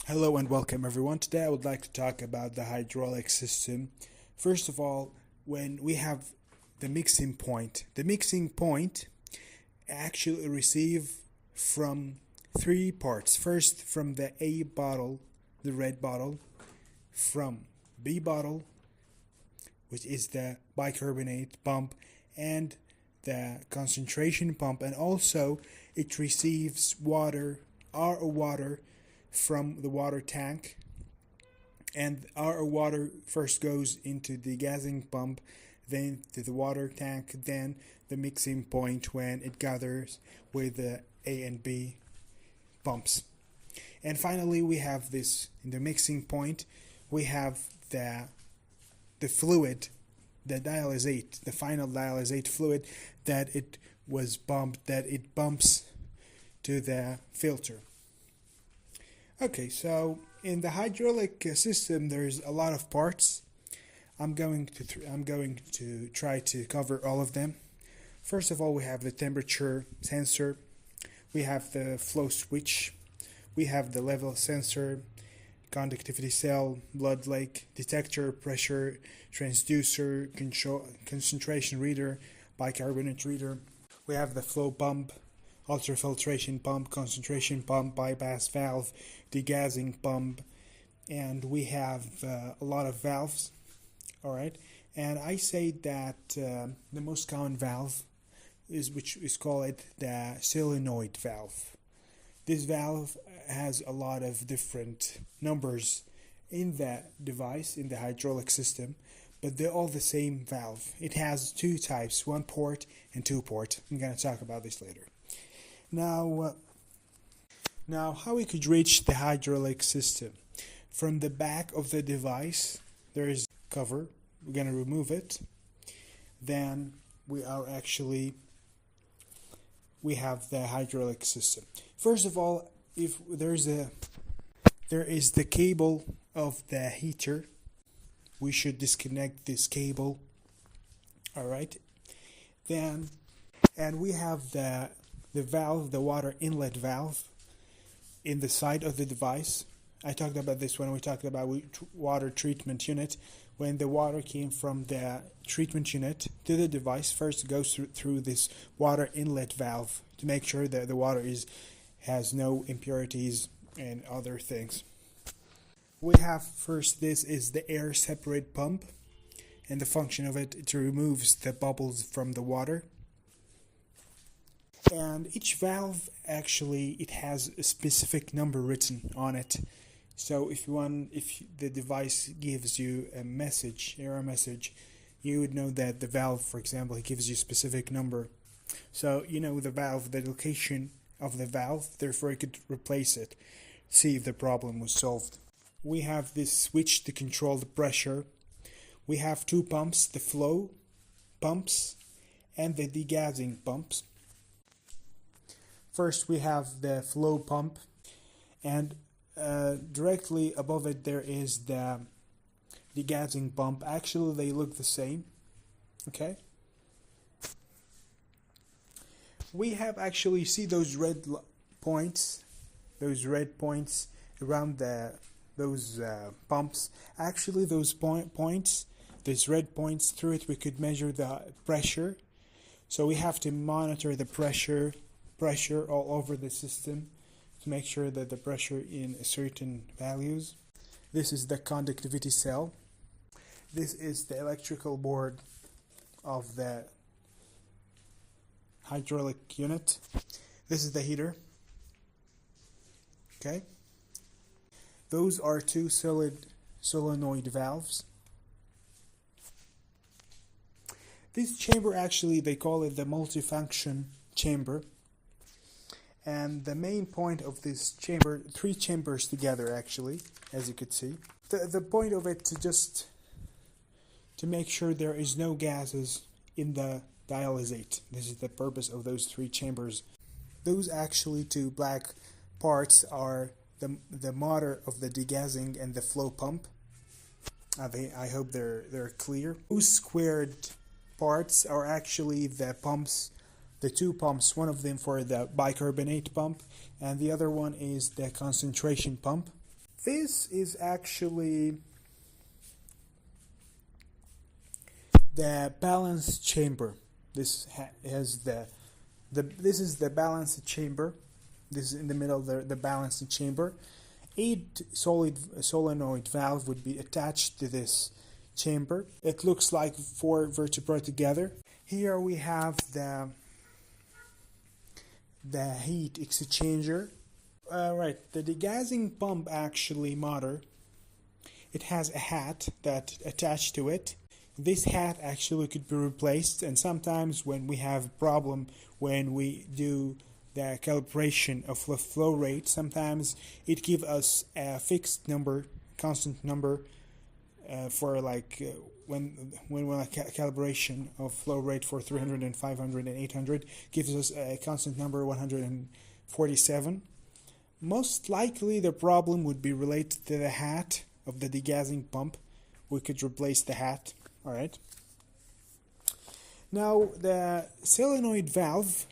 Hello and welcome everyone. Today I would like to talk about the hydraulic system. First of all, when we have the mixing point actually receive from three parts. First from the A bottle, the red bottle, from B bottle, which is the bicarbonate pump, and the concentration pump, and also it receives water, RO water, from the water tank, and our water first goes into the gassing pump, then to the water tank, then the mixing point when it gathers with the A and B pumps. And finally we have this in the mixing point, we have the fluid, the dialysate, the final dialysate fluid that it bumps to the filter. Okay, so in the hydraulic system there's a lot of parts. I'm going to try to cover all of them. First of all, we have the temperature sensor, we have the flow switch, we have the level sensor, conductivity cell, blood lake, detector, pressure transducer, concentration reader, bicarbonate reader. We have the flow pump, ultrafiltration pump, concentration pump, bypass valve, degassing pump, and we have a lot of valves. Alright, and I say that the most common valve which is called the solenoid valve. This valve has a lot of different numbers in the device, in the hydraulic system, but they're all the same valve. It has two types, one port and two port. I'm going to talk about this later. Now how we could reach the hydraulic system. From the back of the device there is cover. We're going to remove it. Then we have the hydraulic system. First of all, if there is the cable of the heater, we should disconnect this cable. Alright, then, and we have the valve, the water inlet valve in the side of the device. I talked about this when we talked about water treatment unit. When the water came from the treatment unit to the device, first goes through this water inlet valve to make sure that the water has no impurities and other things. We have first, this is the air separate pump, and the function of it removes the bubbles from the water. And each valve actually, it has a specific number written on it. So if the device gives you a error message, you would know that the valve, for example, it gives you a specific number. So you know the valve, the location of the valve, therefore you could replace it, see if the problem was solved. We have this switch to control the pressure. We have two pumps, the flow pumps and the degassing pumps. First we have the flow pump, and directly above it there is the degassing pump. Actually they look the same. Okay, we have actually, see those red points around those pumps. Actually those points, those red points, through it we could measure the pressure. So we have to monitor the pressure all over the system to make sure that the pressure in certain values. This is the conductivity cell. This is the electrical board of the hydraulic unit. This is the heater. Okay, those are two solenoid valves. This chamber, actually they call it the multifunction chamber. And the main point of this chamber, three chambers together actually, as you could see. The point of it to make sure there is no gases in the dialysate. This is the purpose of those three chambers. Those actually two black parts are the motor of the degassing and the flow pump. I hope they're clear. Those squared parts are actually the pumps, the two pumps, one of them for the bicarbonate pump and the other one is the concentration pump. This is actually the balance chamber. This has this is the balance chamber. This is in the middle of the balance chamber. 8 solenoid valve would be attached to this chamber. It looks like 4 vertebrae together. Here we have the heat exchanger. Right, the degassing pump actually motor. It has a hat that attached to it. This hat actually could be replaced, and sometimes when we have a problem when we do the calibration of the flow rate, sometimes it gives us a fixed number, constant number for like when calibration of flow rate for 300 and 500 and 800 gives us a constant number 147. Most likely the problem would be related to the hat of the degassing pump. We could replace the hat. Alright. Now the solenoid valve,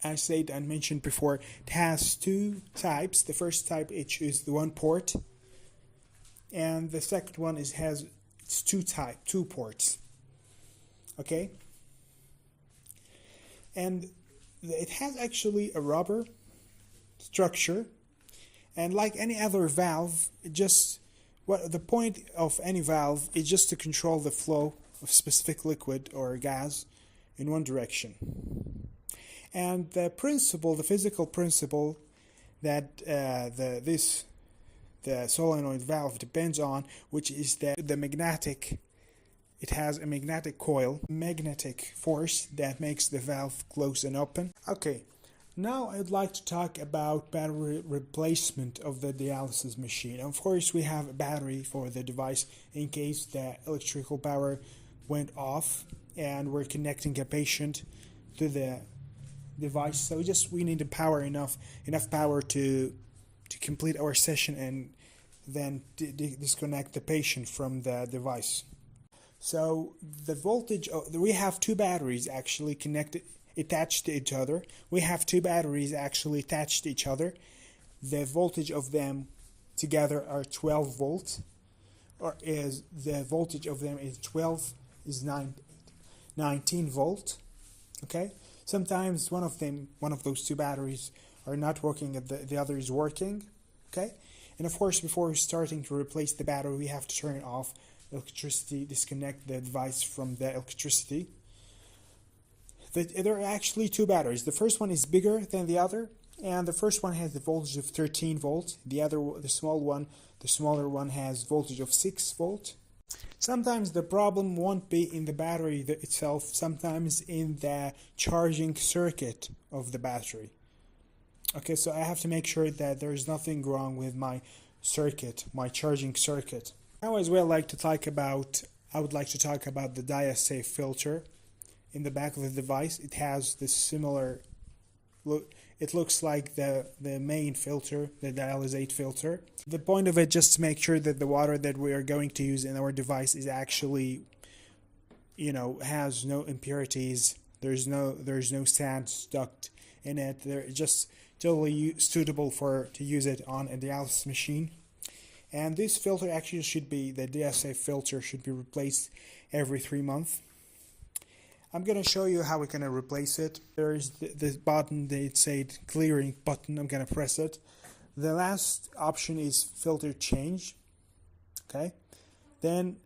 as said and mentioned before, it has 2 types. The first type is the 1 port, and the second one has 2 ports. Okay, and it has actually a rubber structure, and like any other valve, the point of any valve is just to control the flow of specific liquid or gas in one direction. And the physical principle that the solenoid valve depends on, which is the magnetic. It has a magnetic coil, magnetic force that makes the valve close and open. Okay, now I'd like to talk about battery replacement of the dialysis machine. Of course, we have a battery for the device in case the electrical power went off and we're connecting a patient to the device. So we need enough power to complete our session and then disconnect the patient from the device. So the voltage, we have 2 batteries actually attached to each other. We have 2 batteries actually attached to each other. The voltage of them together are 12 volts, or is the voltage of them is 19 volt. Okay. Sometimes one of those 2 batteries are not working and the other is working. Okay, and of course before starting to replace the battery, we have to turn off electricity, disconnect the device from the electricity. There are actually 2 batteries. The first one is bigger than the other, and the first one has the voltage of 13 volts. The smaller one has voltage of 6 volts. Sometimes the problem won't be in the battery itself, sometimes in the charging circuit of the battery. Okay, so I have to make sure that there is nothing wrong with my charging circuit. Now as well, I would like to talk about the diasafe filter in the back of the device. It has this similar look. It looks like the main filter, the dialysate filter. The point of it just to make sure that the water that we are going to use in our device is actually, has no impurities. There's no sand stuck in it. They're just totally suitable to use it on a dialysis machine. And this filter actually the diasafe filter should be replaced every 3 months. I'm going to show you how we're going to replace it. There is this button, it said clearing button. I'm going to press it. The last option is filter change. Okay. Then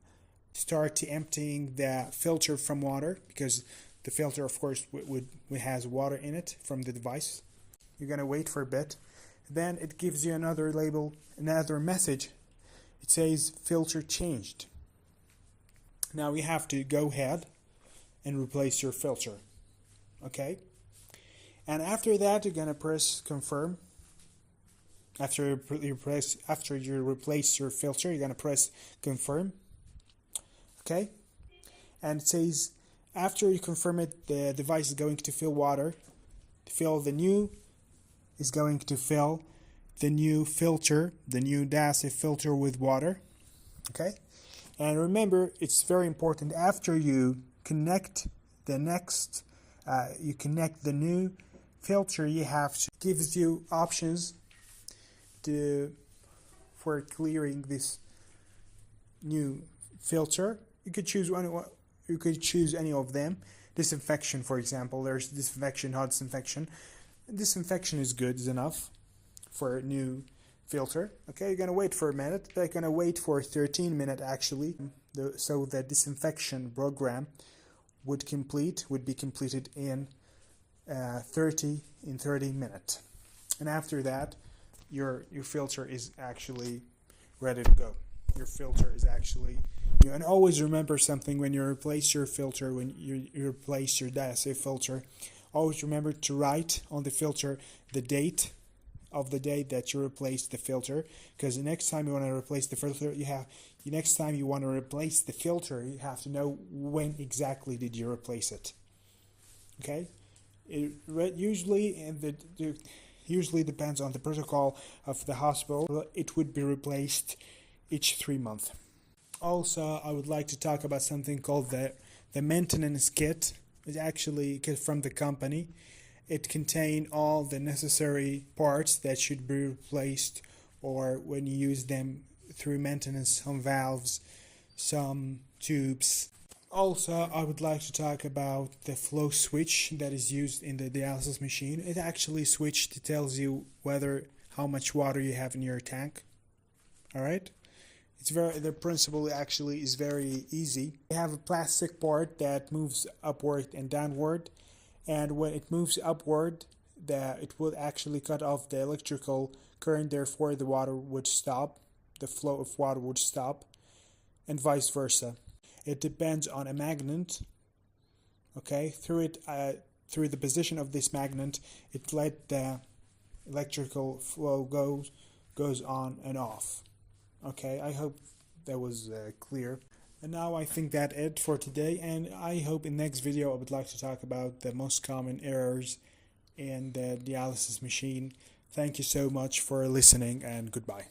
start to emptying the filter from water, because the filter, of course, has water in it from the device. You're going to wait for a bit. Then it gives you another label, another message. It says filter changed. Now you have to go ahead and replace your filter. Okay, and after that you're gonna press confirm. After you replace your filter, you're gonna press confirm. Okay, and it says after you confirm it, the device is going to fill water. Is going to fill the new filter, the new diasafe filter with water. Okay, and remember, it's very important after you connect the new filter, gives you options for clearing this new filter. You could choose one. You could choose any of them. Disinfection, for example. There's disinfection, hot disinfection. Disinfection is good, is enough for a new filter. Okay, you're gonna wait for a minute. They're gonna wait for 13 minutes actually. So the disinfection program would be completed in 30 minutes. And after that, your filter is actually ready to go. Your filter is actually, and always remember something when you replace your filter, when you replace your diasafe filter, always remember to write on the filter the date of the day that you replaced the filter, because the next time you want to replace the filter, you have to know when exactly did you replace it. Okay, it usually depends on the protocol of the hospital. It would be replaced each 3 months. Also, I would like to talk about something called the maintenance kit. It's actually a kit from the company. It contains all the necessary parts that should be replaced, or when you use them through maintenance, some valves, some tubes. Also, I would like to talk about the flow switch that is used in the dialysis machine. It actually tells you how much water you have in your tank. Alright? The principle actually is very easy. You have a plastic part that moves upward and downward, and when it moves upward, it will actually cut off the electrical current, therefore the water would stop, the flow of water would stop, and vice versa. It depends on a magnet. Okay, through the position of this magnet, it let the electrical flow goes on and off. Okay, I hope that was clear. And now I think that's it for today, and I hope in the next video I would like to talk about the most common errors in the dialysis machine. Thank you so much for listening, and goodbye.